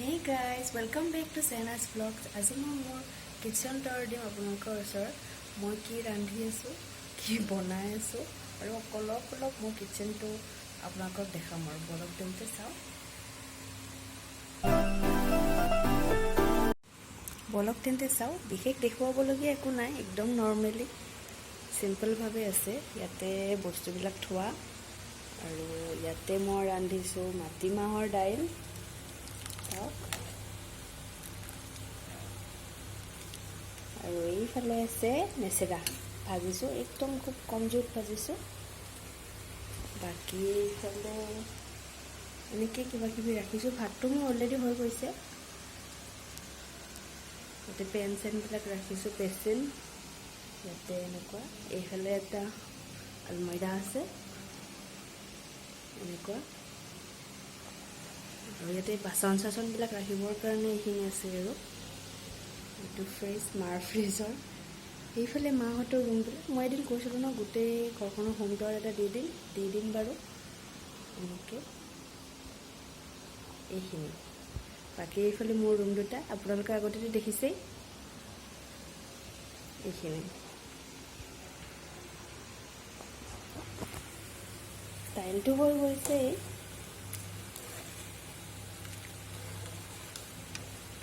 Hey guys, welcome back to Sena's Vlogs. আজি মই মোৰ কিচেন টুৰ দিম আপোনালোকৰ ওচৰত। মই কি ৰান্ধি আছোঁ, কি বনাই আছোঁ আৰু অলপ মোৰ কিচেনটো আপোনালোকক দেখাম আৰু বলক তেন্তে চাওঁ। বিশেষ দেখুৱাবলগীয়া একো নাই, একদম নৰ্মেলি চিম্পলভাৱে আছে। ইয়াতে বস্তুবিলাক থোৱা আৰু ইয়াতে মই ৰান্ধিছোঁ মাটিমাহৰ দাইল। আৰু এইফালে আছে নেচেৰা ভাজিছোঁ, একদম খুব কম জুইত ভাজিছোঁ। বাকী এইফালে এনেকৈ কিবা কিবি ৰাখিছোঁ। ভাতটো মোৰ অলৰেডি হৈ গৈছে। ইয়াতে পেন চেনবিলাক ৰাখিছোঁ, বেচিন ইয়াতে এনেকুৱা। এইফালে এটা আলমাইৰা আছে এনেকুৱা। আৰু ইয়াতে বাচন চাচনবিলাক ৰাখিবৰ কাৰণে এইখিনি আছে আৰু এইটো ফ্ৰিজ, মাৰ ফ্ৰিজৰ। এইফালে মাহঁতৰ ৰুমবিলাক মই এদিন কৈছিলোঁ ন, গোটেই ঘৰখনৰ হোম টুৰ এটা দি দিম বাৰু এনেকৈ এইখিনি। বাকী এইফালে মোৰ ৰুম দুটা আপোনালোকে আগতেতো দেখিছেই। এইখিনি ষ্টাইলটো হৈ গৈছেই।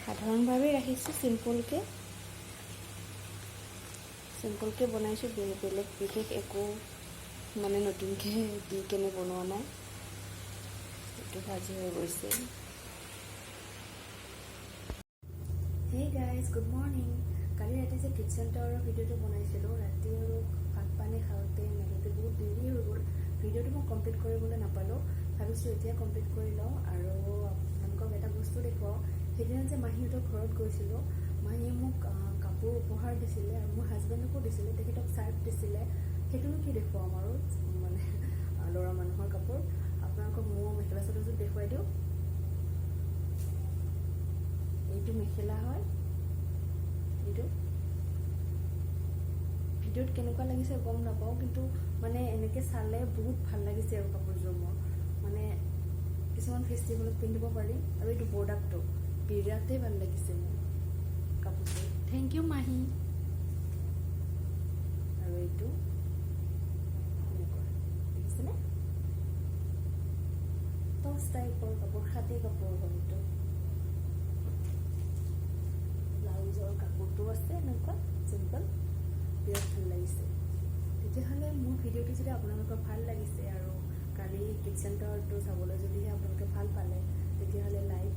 সাধাৰণভাৱে ৰাখিছোঁ, চিম্পলকৈ বনাইছোঁ। বেলেগ বিশেষ একো মানে নতুনকৈ দি কেনে বনোৱা নাই। এইটো ভাজি হৈ গৈছে। Hey guys, good morning. কালি ৰাতি যে কিচেন টুৰৰ ভিডিঅ'টো বনাইছিলোঁ, ৰাতি আৰু ভাত পানী খাওঁতে মেলোঁতে বহুত দেৰি হৈ গ'ল। ভিডিঅ'টো মই কমপ্লিট কৰিবলৈ নাপালোঁ। ভাবিছোঁ এতিয়া কমপ্লিট কৰি লওঁ আৰু আপোনালোকক এটা বস্তু দেখুৱাওঁ। সেইদিনা যে মাহীহঁতৰ ঘৰত গৈছিলোঁ, মাহীয়ে মোক কাপোৰ উপহাৰ দিছিলে আৰু মোৰ হাজবেণ্ডকো দিছিলে, তেখেতক চাৰ্ট দিছিলে। সেইটোনো কি দেখুৱাম আৰু, মানে ল'ৰা মানুহৰ কাপোৰ। আপোনালোকক মোৰ মেখেলা চাদৰযোৰ দেখুৱাই দিওঁ। এইটো মেখেলা হয়। এইটো ভিডিঅ'ত কেনেকুৱা লাগিছে গম নাপাওঁ, কিন্তু মানে এনেকৈ চালে বহুত ভাল লাগিছে আৰু কাপোৰযোৰ মোৰ। মানে কিছুমান ফেষ্টিভেলত পিন্ধিব পাৰি। আৰু এইটো প্ৰডাক্টটো বিৰাটেই ভাল লাগিছে মোৰ কাপোৰযোৰ। থেংক ইউ মাহী। আৰু এইটো এনেকুৱা দেখিছেনে, টচ টাইপৰ কাপোৰ, খাদী কাপোৰ হয় এইটো। ব্লাউজৰ কাপোৰটো আছে এনেকুৱা চিম্পল, বিৰাট ভাল লাগিছে। তেতিয়াহ'লে মোৰ ভিডিঅ'টো যদি আপোনালোকৰ ভাল লাগিছে আৰু কালি কিচেন টুৰটো চাবলৈ যদিহে আপোনালোকে ভাল পালে, তেতিয়াহ'লে লাইক